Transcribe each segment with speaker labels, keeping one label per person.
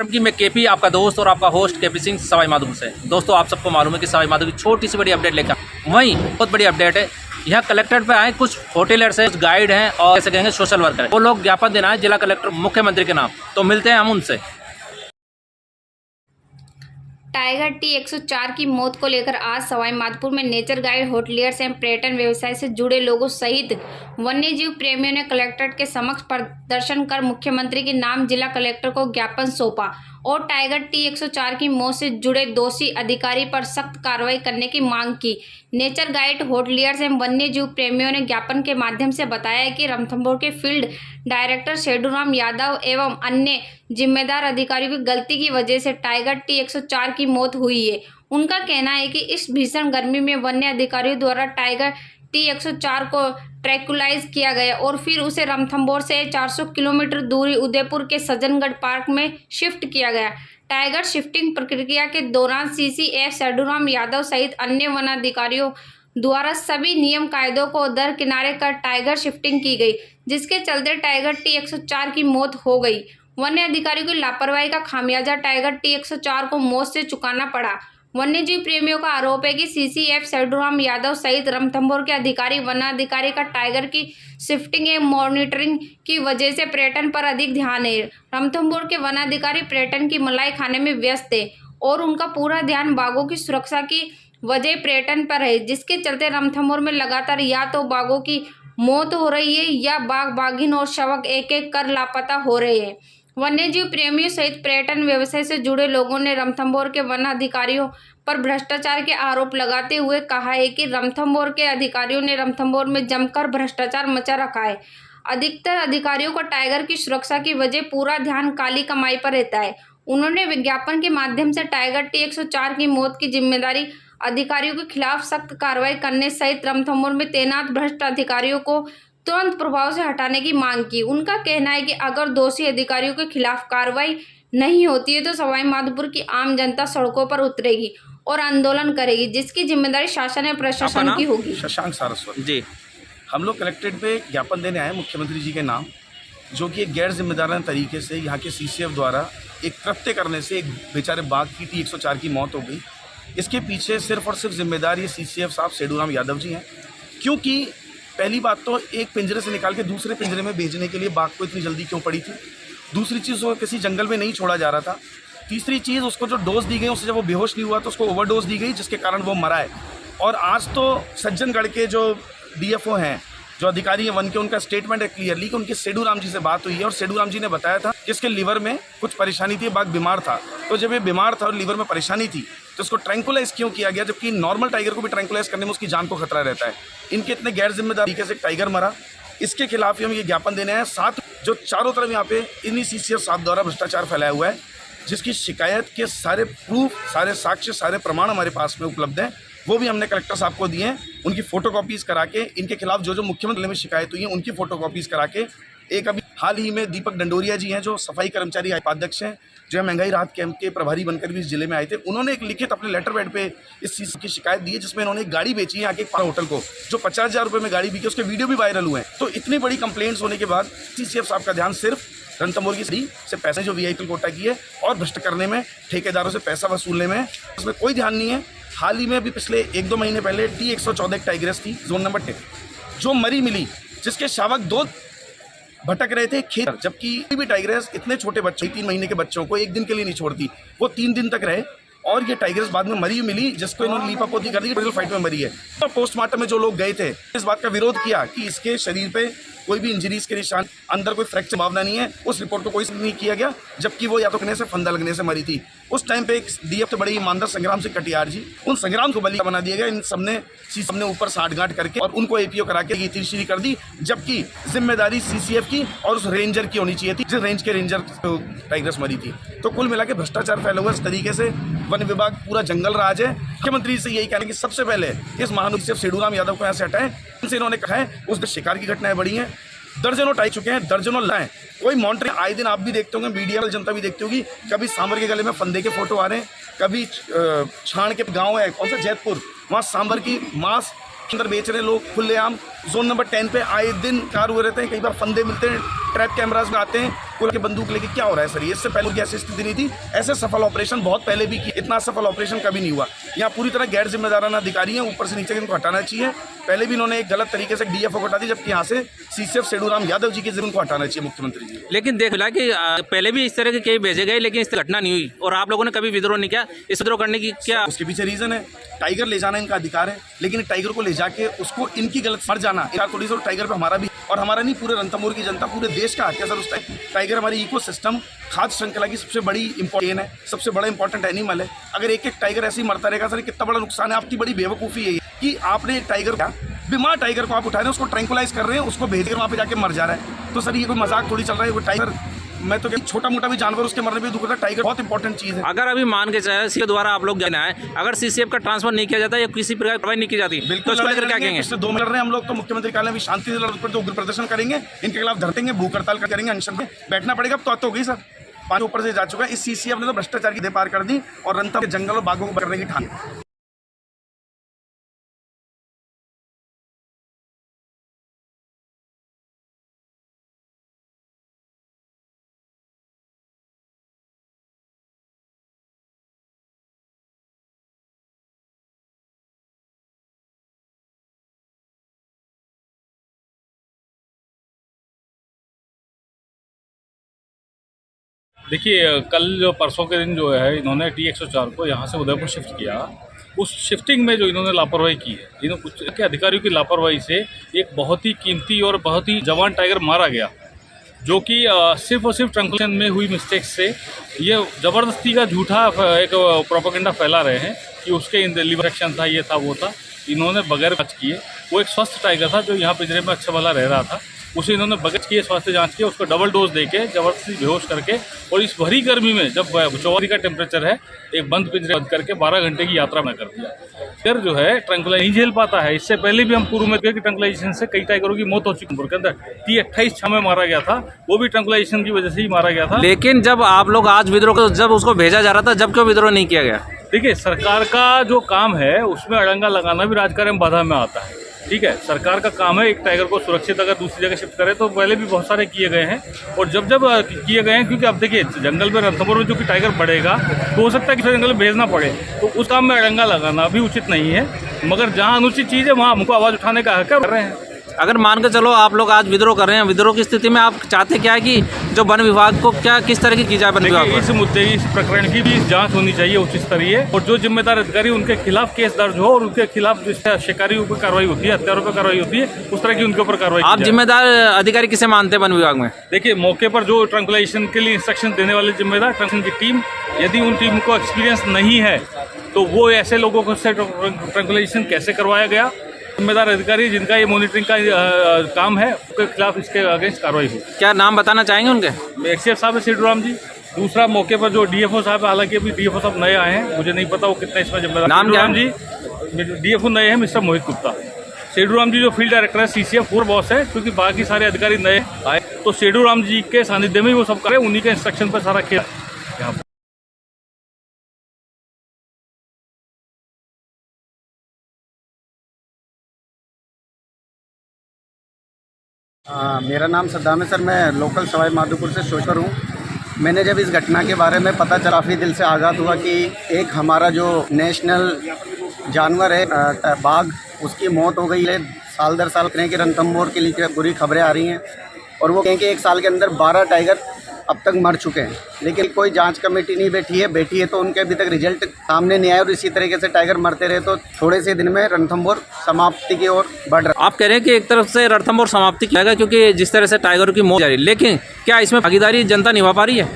Speaker 1: की मैं केपी आपका दोस्त और आपका होस्ट केपी सिंह सवाई माधोपुर से। दोस्तों आप सबको मालूम है कि सवाई माधोपुर की छोटी सी बड़ी अपडेट लेकर वहीं बहुत बड़ी अपडेट है। यहाँ कलेक्टर पे आए कुछ होटलर्स हैं, कुछ गाइड हैं और कैसे कहेंगे सोशल वर्कर, वो लोग ज्ञापन देना है जिला कलेक्टर मुख्यमंत्री के नाम। तो मिलते हैं हम उनसे।
Speaker 2: टाइगर T104 की मौत को लेकर आज सवाई माधोपुर में नेचर गाइड, होटलियर्स एवं पर्यटन व्यवसाय से जुड़े लोगों सहित वन्यजीव प्रेमियों ने कलेक्ट्रेट के समक्ष प्रदर्शन कर मुख्यमंत्री के नाम जिला कलेक्टर को ज्ञापन सौंपा और टाइगर T104 की मौत से जुड़े दोषी अधिकारी पर सख्त कार्रवाई करने की मांग की। नेचर गाइड, होटलियर्स एवं वन्यजीव प्रेमियों ने ज्ञापन के माध्यम से बताया कि रणथंभौर के फील्ड डायरेक्टर सेडूराम यादव एवं अन्य जिम्मेदार अधिकारियों की गलती की वजह से टाइगर T104 की मौत हुई है। उनका कहना है कि इस भीषण गर्मी में वन्य अधिकारियों द्वारा टाइगर T104 को ट्रैंकुलाइज किया गया और फिर उसे रणथंभौर से 400 किलोमीटर दूरी उदयपुर के सज्जनगढ़ पार्क में शिफ्ट किया गया। टाइगर शिफ्टिंग प्रक्रिया के दौरान CCF सेडूराम यादव सहित अन्य वन अधिकारियों द्वारा सभी नियम कायदों को दरकिनारे कर टाइगर शिफ्टिंग की गई, जिसके चलते टाइगर T104 की मौत हो गई। वन्य अधिकारियों की लापरवाही का खामियाजा टाइगर T104 को मौत से चुकाना पड़ा। वन्यजीव प्रेमियों का आरोप है कि CCF सेडूराम यादव सहित रणथंभौर के अधिकारी वनाधिकारी का टाइगर की शिफ्टिंग एवं मॉनिटरिंग की वजह से पर्यटन पर अधिक ध्यान है। रणथंभौर के वनाधिकारी पर्यटन की मलाई खाने में व्यस्त है और उनका पूरा ध्यान बाघों की सुरक्षा की वजह पर्यटन पर है, जिसके चलते रणथंभौर में लगातार या तो बाघों की मौत हो रही है या बाघ, बाघिन और शावक एक एक कर लापता हो रहे हैं। वन्यजीव प्रेमियों सहित पर्यटन व्यवसाय से जुड़े लोगों ने रणथंभौर के वन अधिकारियों पर भ्रष्टाचार के आरोप लगाते हुए कहा है कि रणथंभौर के अधिकारियों ने रणथंभौर में जमकर भ्रष्टाचार मचा रखा है। अधिकतर अधिकारियों को टाइगर की सुरक्षा की वजह पूरा ध्यान काली कमाई पर रहता है। उन्होंने विज्ञापन के माध्यम से टाइगर T104 की मौत की जिम्मेदारी अधिकारियों के खिलाफ सख्त कार्रवाई करने सहित रणथंभौर में तैनात भ्रष्ट अधिकारियों को तुरंत प्रभाव से हटाने की मांग की। उनका कहना है कि अगर दोषी अधिकारियों के खिलाफ कार्रवाई नहीं होती है तो सवाई माधोपुर की आम जनता सड़कों पर उतरेगी और आंदोलन करेगी, जिसकी जिम्मेदारी शासन और प्रशासन की होगी।
Speaker 3: शशांक सारस्वत
Speaker 1: जी,
Speaker 3: हम लोग कलेक्ट्रेट पे ज्ञापन देने आए मुख्यमंत्री जी के नाम, जो कि एक गैर जिम्मेदाराना तरीके से यहाँ के CCF द्वारा एक कृत्य करने से एक बेचारे बाघ की T104 की मौत हो गई। इसके पीछे सिर्फ और सिर्फ जिम्मेदार ये CCF साहब सेडूराम यादव जी हैं, क्योंकि पहली बात तो एक पिंजरे से निकाल के दूसरे पिंजरे में भेजने के लिए बाघ को इतनी जल्दी क्यों पड़ी थी। दूसरी चीज़, वो किसी जंगल में नहीं छोड़ा जा रहा था। तीसरी चीज़, उसको जो डोज दी गई उससे जब वो बेहोश नहीं हुआ तो उसको ओवरडोज दी गई, जिसके कारण वो मरा है। और आज तो सज्जनगढ़ के जो DFO हैं, जो अधिकारी हैं वन के, उनका स्टेटमेंट है क्लियरली कि उनकी सेडूराम जी से बात हुई है और सेडूराम जी ने बताया था कि इसके लीवर में कुछ परेशानी थी, बाघ बीमार था। तो जब ये बीमार था और लीवर में परेशानी थी तो उसको ट्रैंकुलाइज क्यों किया गया, जबकि नॉर्मल टाइगर को भी ट्रैंकुलाइज करने में उसकी जान को खतरा रहता है। इनके इतने गैर जिम्मेदार तरीके से टाइगर मरा, इसके खिलाफ ही हम ये ज्ञापन देने हैं। साथ जो चारों तरफ यहाँ पे इन्हीं CCF साहब द्वारा भ्रष्टाचार फैलाया हुआ है, जिसकी शिकायत के सारे प्रूफ, सारे साक्ष्य, सारे प्रमाण हमारे पास में उपलब्ध हैं, वो भी हमने कलेक्टर साहब को दिए हैं। उनकी फ़ोटोकॉपीज़ करा के इनके खिलाफ जो मुख्यमंत्री में शिकायत हुई है उनकी फ़ोटोकॉपीज़ करा के, एक अभी हाल ही में दीपक डंडोरिया जी हैं जो सफाई कर्मचारी उपाध्यक्ष हैं, जो महंगाई राहत कैंप के प्रभारी बनकर भी इस जिले में आए थे, उन्होंने एक लिखित अपने लेटर पैड पे इस चीज़ की शिकायत दी है, जिसमें इन्होंने एक गाड़ी बेची है आके एक होटल को, जो 50,000 रुपये में गाड़ी बिकी, उसके वीडियो भी वायरल हुए हैं। तो इतनी बड़ी कंप्लेंट्स होने के बाद CCF साहब का ध्यान सिर्फ रणथंभौर की से पैसे जो VIP कोटा की है और भ्रष्ट करने में, ठेकेदारों से पैसा वसूलने में, उसमें कोई ध्यान नहीं है। हाल ही में अभी पिछले 1-2 महीने पहले T114 एक टाइग्रेस थी जोन नंबर 10 जो मरी मिली, जिसके शावक 2 भटक रहे थे खेत, जबकि भी टाइग्रेस इतने छोटे बच्चे 3 महीने के बच्चों को एक दिन के लिए नहीं छोड़ती, वो 3 दिन तक रहे और ये टाइग्रेस बाद में मरी मिली, जिसको इन्होंने लीपापोती कर दी, फाइट में मरी है। तो पोस्टमार्टम में जो लोग गए थे इस बात का विरोध किया कि इसके शरीर पे कोई भी इंजरीज के निशान, अंदर कोई फ्रैक्चर भावना नहीं है, उस रिपोर्ट को कोई नहीं किया गया, जबकि वो या तो कहने से फंदा लगने से मरी थी। उस टाइम पे एक DF बड़े ईमानदार संग्राम सिंह कटियार जी, उन संग्राम को बलि बना दिया गया। इन सबने ऊपर साठगांठ करके और उनको APO करा के ये तीसरी कर दी, जबकि जिम्मेदारी CCF की और उस रेंजर की होनी चाहिए थी, जिस रेंज के रेंजर टाइग्रेस मरी थी। तो कुल मिला के भ्रष्टाचार फैला हुआ इस तरीके से वन विभाग पूरा जंगल राज है। मुख्यमंत्री से यही कहना कि सबसे पहले इस महानुभाव सेडूराम यादव को यहाँ से हटाएं। उनसे इन्होंने कहा है उस शिकार की घटनाएं बढ़ी हैं, दर्जनों टाइप चुके हैं, दर्जनों लाएं, कोई मॉनिटरिंग आए दिन आप भी देखते होंगे, मीडिया जनता भी देखती होगी। कभी सांबर के गले में फंदे के फोटो आ रहे हैं, कभी छाण के गांव है कौन सा जैतपुर, वहाँ सांबर की मांस अंदर बेच रहे लोग खुलेआम। जोन नंबर 10 पे आए दिन कार हुए रहते हैं, कई बार फंदे मिलते हैं, ट्रैप कैमराज में आते हैं, के बंदूक लेके क्या हो रहा है सर? ये इससे पहले की ऐसी स्थिति नहीं थी। ऐसे सफल ऑपरेशन बहुत पहले भी किए, इतना सफल ऑपरेशन कभी नहीं हुआ। यहाँ पूरी तरह गैर जिम्मेदाराना अधिकारी हैं, ऊपर से नीचे इनको हटाना चाहिए। पहले भी इन्होंने एक गलत तरीके से डीएफओ को हटा दी, जबकि यहाँ से सीसीएफ सेडूराम यादव जी के जरूर उनको हटाना चाहिए मुख्यमंत्री जी।
Speaker 1: लेकिन देख मिला कि पहले भी इस तरह के कई भेजे गए, लेकिन इस घटना नहीं हुई और आप लोगों ने कभी विद्रोह नहीं किया। इस विद्रोह करने की क्या
Speaker 3: उसके पीछे रीजन है? टाइगर ले जाना इनका अधिकार है, लेकिन टाइगर को ले जाके उसको इनकी गलत मर जाना थोड़ी सी टाइगर पे हमारा भी और हमारा नहीं, पूरे रणथंभौर की जनता, पूरे देश का हक है सर। उस टाइगर हमारी इकोसिस्टम खाद्य श्रृंखला की सबसे बड़ी इंपॉर्टेंट है, सबसे बड़ा इंपॉर्टेंट एनिमल है। अगर एक एक टाइगर ऐसे ही मरता रहेगा सर, कितना बड़ा नुकसान है। आपकी बड़ी बेवकूफ़ी है कि आपने एक टाइगर का बीमार टाइगर को आप उठा रहे हैं, उसको ट्रैंकुलाइज कर रहे हैं, उसको भेज कर वहाँ पे जाके मर जा रहा है। तो सर ये कोई मजाक थोड़ी चल रहा है। वो टाइगर, मैं तो छोटा मोटा भी जानवर उसके मरने पे दुख होता है, टाइगर बहुत इंपॉर्टेंट चीज़ है।
Speaker 1: अगर अभी मान के चले सीसीएफ द्वारा आप लोग जाना है, अगर सीसीएफ का ट्रांसफर नहीं किया जाता या किसी प्रकार की कार्रवाई नहीं की जाती,
Speaker 3: बिल्कुल
Speaker 1: तो क्या कहेंगे?
Speaker 3: इससे 2 मिनट रहे हैं हम लोग, तो मुख्यमंत्री कार्यालय में शांति से तो उग्र प्रदर्शन करेंगे, इनके खिलाफ धरतेंगे, भूख हड़ताल करेंगे, अनशन पे बैठना पड़ेगा। अब तो हो गई सर, 5 ऊपर से जा चुका है। इस सीसीएफ ने तो भ्रष्टाचार की हद पार कर दी और रणथंभौर के जंगल और बागों को करने की ठान।
Speaker 4: देखिए, कल जो परसों के दिन जो है इन्होंने T-104 को यहाँ से उदयपुर शिफ्ट किया। उस शिफ्टिंग में जो इन्होंने लापरवाही की है, इन्होंने कुछ के अधिकारियों की लापरवाही से एक बहुत ही कीमती और बहुत ही जवान टाइगर मारा गया, जो कि सिर्फ और सिर्फ ट्रंकुलेशन में हुई मिस्टेक से ये ज़बरदस्ती का झूठा एक प्रोपेगेंडा फैला रहे हैं कि उसके लिवर एक्शन था, ये था, वो था। इन्होंने बगैर जांच किए, वो एक स्वस्थ टाइगर था जो यहाँ पिंजरे में अच्छा भला रह रहा था, उसे इन्होंने बगैर किए स्वास्थ्य जांच किए, उसको डबल डोज देके जबरदस्ती बेहोश करके, और इस भरी गर्मी में जब 44 का टेम्परेचर है, एक बंद पिंजरे बंद करके 12 घंटे की यात्रा में कर दिया। फिर जो है ट्रंकुलाइज नहीं झेल पाता है। इससे पहले भी हम पूर्व में देखे कि ट्रंकुलाइजेशन से कई टाइगरों की मौत हो चुकी है। के अंदर T-28 में मारा गया था, वो भी ट्रंकुलाइजेशन की वजह से ही मारा गया था।
Speaker 1: लेकिन जब आप लोग आज विद्रोह को जब उसको भेजा जा रहा था, जब क्यों विद्रोह नहीं किया गया?
Speaker 4: देखिए, सरकार का जो काम है उसमें अड़ंगा लगाना भी राजकार्य में बाधा में आता है। ठीक है, सरकार का काम है एक टाइगर को सुरक्षित अगर दूसरी जगह शिफ्ट करे, तो पहले भी बहुत सारे किए गए हैं और जब किए गए हैं, क्योंकि अब देखिए जंगल में रणथंभौर में जो कि टाइगर बढ़ेगा तो हो सकता है कि जंगल में भेजना पड़े, तो उस काम में अड़ंगा लगाना भी उचित नहीं है। मगर जहाँ अनुचित चीज़ है वहाँ हमको आवाज़ उठाने का हक कर रहे हैं।
Speaker 1: अगर मान के चलो आप लोग आज विद्रोह कर रहे हैं, विद्रोह की स्थिति में आप चाहते क्या है कि जो वन विभाग को क्या किस तरह की जाए वन विभाग
Speaker 4: देखिए, इस मुद्दे इस प्रकरण की भी जांच होनी चाहिए उचित स्तरीय, और जो जिम्मेदार अधिकारी उनके खिलाफ केस दर्ज हो और उनके खिलाफ जिस शिकारियों पर कार्रवाई होती है, हत्यारों पर कार्रवाई होती है, उस तरह की उनके ऊपर कार्रवाई।
Speaker 1: आप जिम्मेदार अधिकारी किसे मानते हैं वन विभाग में?
Speaker 4: देखिए, मौके पर जो ट्रंकुलाइजेशन के लिए इंस्ट्रक्शन देने वाले जिम्मेदार ट्रंकुलेशन की टीम, यदि उन टीम को एक्सपीरियंस नहीं है तो वो ऐसे लोगों को से ट्रंकुलाइजेशन कैसे करवाया गया, जिम्मेदार अधिकारी जिनका ये मॉनिटरिंग का काम है उनके खिलाफ इसके अगेंस्ट कार्रवाई हो।
Speaker 1: क्या नाम बताना चाहेंगे उनके?
Speaker 4: एक्सीएफ साहब है सेडूराम जी, दूसरा मौके पर जो डीएफओ साहब, हालांकि अभी डीएफओ साहब नए आए हैं, मुझे नहीं पता वो कितना इसमें जिम्मेदार।
Speaker 1: नाम क्या है?
Speaker 4: जी, डीएफओ नए हैं, मिस्टर मोहित गुप्ता। सेडूराम जी जो फील्ड डायरेक्टर है, सीसीएफ 4 बॉस है, क्योंकि बाकी सारे अधिकारी नए आए, तो सेडूराम जी के सानिध्य में ही वो सब करे, उन्हीं के इंस्ट्रक्शन पर सारा खेल यहाँ पर।
Speaker 5: मेरा नाम सद्दाम है सर, मैं लोकल सवाई माधोपुर से शोकर हूँ। मैंने जब इस घटना के बारे में पता चला, काफ़ी दिल से आगात हुआ कि एक हमारा जो नेशनल जानवर है बाघ, उसकी मौत हो गई है। साल दर साल करें कि रणथंभौर के लिए बुरी खबरें आ रही हैं और वो कहें कि 1 साल के अंदर 12 टाइगर अब तक मर चुके हैं, लेकिन कोई जांच कमेटी नहीं बैठी है तो उनके अभी तक रिजल्ट सामने नहीं आया और इसी तरीके से टाइगर मरते रहे तो थोड़े से दिन में रणथंभौर समाप्ति की ओर बढ़ रहा है।
Speaker 1: आप कह रहे हैं कि एक तरफ से रणथंभौर समाप्ति किया जाएगा क्योंकि जिस तरह से टाइगरों की मौत जा रही है, लेकिन क्या इसमें भागीदारी जनता निभा पा रही है?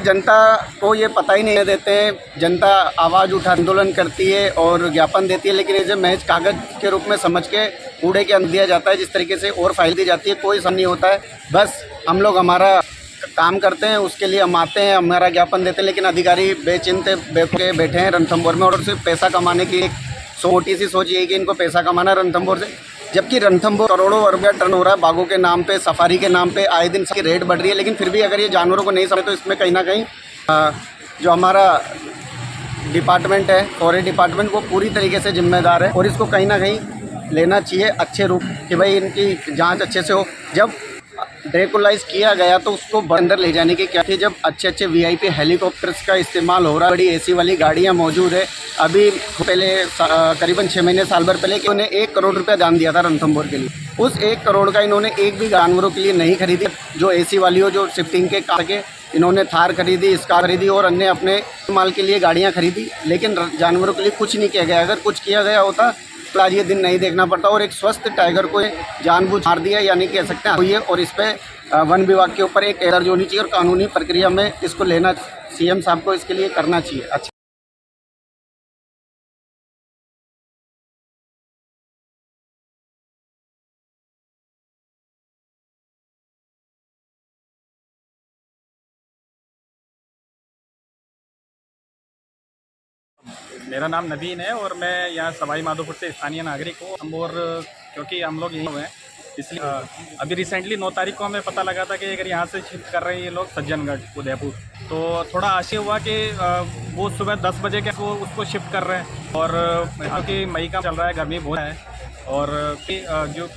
Speaker 5: जनता को ये पता ही नहीं देते हैं। जनता आवाज़ उठा आंदोलन करती है और ज्ञापन देती है, लेकिन इसे महज कागज़ के रूप में समझ के कूड़े के अंदर दिया जाता है। जिस तरीके से और फाइल दी जाती है, कोई सम नहीं होता है। बस हम लोग हमारा काम करते हैं, उसके लिए हम आते हैं, हमारा ज्ञापन देते हैं, लेकिन अधिकारी बेचिंते बैठे हैं रणथंभौर में और सिर्फ पैसा कमाने की एक छोटी सी सोच यही कि इनको पैसा कमाना है रणथंभौर से, जबकि रणथंभौर करोड़ों रुपया टर्न हो रहा है बाघों के नाम पे, सफारी के नाम पे, आए दिन की रेट बढ़ रही है। लेकिन फिर भी अगर ये जानवरों को नहीं समझे तो इसमें कहीं ना कहीं जो हमारा डिपार्टमेंट है, फॉरेस्ट डिपार्टमेंट, वो पूरी तरीके से जिम्मेदार है और इसको कहीं ना कहीं लेना चाहिए अच्छे रूप कि भाई इनकी जांच अच्छे से हो। जब ड्रेकुलाइज किया गया तो उसको अंदर ले जाने की क्या थी, जब अच्छे अच्छे वीआईपी हेलीकॉप्टर्स का इस्तेमाल हो रहा है, बड़ी एसी वाली गाड़ियां मौजूद है। अभी पहले करीबन 6 महीने साल भर पहले इन्होंने 1 करोड़ रुपया दान दिया था रणथंभौर के लिए। उस 1 करोड़ का इन्होंने एक भी जानवरों के लिए नहीं खरीदी। जो एसी वाली हो, जो शिफ्टिंग के काम के, इन्होंने थार खरीदी, स्कार खरीदी और अन्य अपने माल के लिए गाड़ियाँ खरीदी, लेकिन जानवरों के लिए कुछ नहीं किया गया। अगर कुछ किया गया होता तो आज ये दिन नहीं देखना पड़ता। और एक स्वस्थ टाइगर को जानबूझ मार दिया, यानी कह सकते हैं हुई है। और इस पर वन विभाग के ऊपर एक दर्ज होनी चाहिए और कानूनी प्रक्रिया में इसको लेना, सीएम साहब को इसके लिए करना चाहिए। अच्छा,
Speaker 6: मेरा नाम नवीन है और मैं यहाँ सवाई माधोपुर से स्थानीय नागरिक हूँ। और क्योंकि हम लोग यहीं हुए हैं, इसलिए अभी रिसेंटली 9 तारीख को हमें पता लगा था कि अगर यहाँ से शिफ्ट कर रहे हैं ये लोग सज्जनगढ़ उदयपुर, तो थोड़ा आशय हुआ कि वो सुबह 10 बजे के वो उसको शिफ्ट कर रहे हैं। और क्योंकि मई का चल रहा है, गर्मी बहुत है, और जो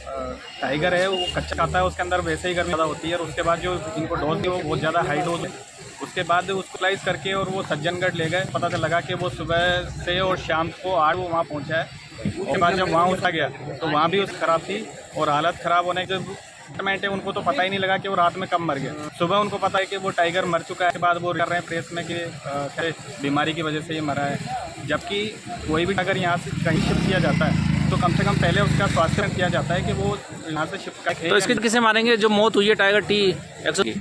Speaker 6: टाइगर है वो कच्चा खाता है, उसके अंदर वैसे ही गर्मी ज़्यादा होती है। और उसके बाद जो इनको डोज है वो बहुत ज़्यादा हाई डोज है। उसके बाद उसको स्लाइस करके और वो सज्जनगढ़ ले गए। पता चल लगा कि वो सुबह से और शाम को 8 वो वहाँ पहुँचा है। उसके बाद जब वहाँ उठा गया तो वहाँ भी उसकी ख़राब थी, और हालत ख़राब होने के डिपार्टमेंट है उनको तो पता ही नहीं लगा कि वो रात में कब मर गया। सुबह उनको पता है कि वो टाइगर मर चुका है। के बाद वो कर रहे हैं प्रेस में कि बीमारी की वजह से ये मरा है। जबकि कोई भी टाइगर यहाँ से कहीं शिफ्ट किया जाता है तो कम से कम पहले उसका स्वास्थ्य किया जाता है कि वो यहाँ से शिफ्ट कर।
Speaker 1: तो इसके किसे मारेंगे जो मौत हुई है टाइगर T100 की?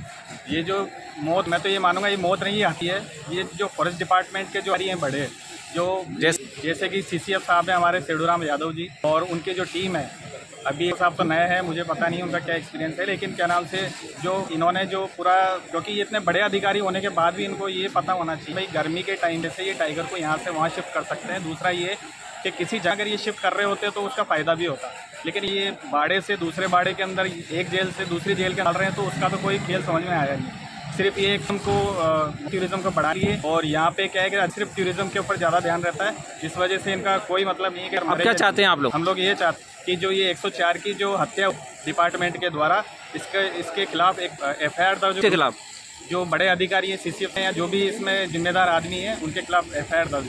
Speaker 6: ये जो मौत, मैं तो ये मानूंगा ये मौत नहीं आती है, ये जो फॉरेस्ट डिपार्टमेंट के जो हैं बड़े, जो जैसे कि सीसीएफ साहब हैं हमारे सेडूराम यादव जी, और उनकी जो टीम है, अभी साहब तो नए हैं, मुझे पता नहीं उनका क्या एक्सपीरियंस है, लेकिन क्या नाम से जो इन्होंने जो पूरा, क्योंकि ये इतने बड़े अधिकारी होने के बाद भी इनको ये पता होना चाहिए भाई गर्मी के टाइम जैसे ये टाइगर को यहाँ से वहाँ शिफ्ट कर सकते हैं। दूसरा ये कि किसी जगह अगर ये शिफ्ट कर रहे होते तो उसका फ़ायदा भी होता, लेकिन ये बाड़े से दूसरे बाड़े के अंदर, एक जेल से दूसरी जेल के डाल रहे हैं, तो उसका तो कोई खेल समझ में आया नहीं। सिर्फ ये हमको टूरिज़्म को बढ़ा रही है, और यहाँ पे क्या है कि सिर्फ टूरिज़्म के ऊपर ज़्यादा ध्यान रहता है, जिस वजह से इनका कोई मतलब नहीं है कि
Speaker 1: अब क्या चाहते हैं आप लोग?
Speaker 6: हम लोग ये चाहते हैं कि जो ये 104 की जो हत्या डिपार्टमेंट के द्वारा इसके खिलाफ एक FIR दर्ज
Speaker 1: के खिलाफ
Speaker 6: जो बड़े अधिकारी हैं, CCF हैं या जो भी इसमें जिम्मेदार आदमी है, उनके खिलाफ FIR दर्ज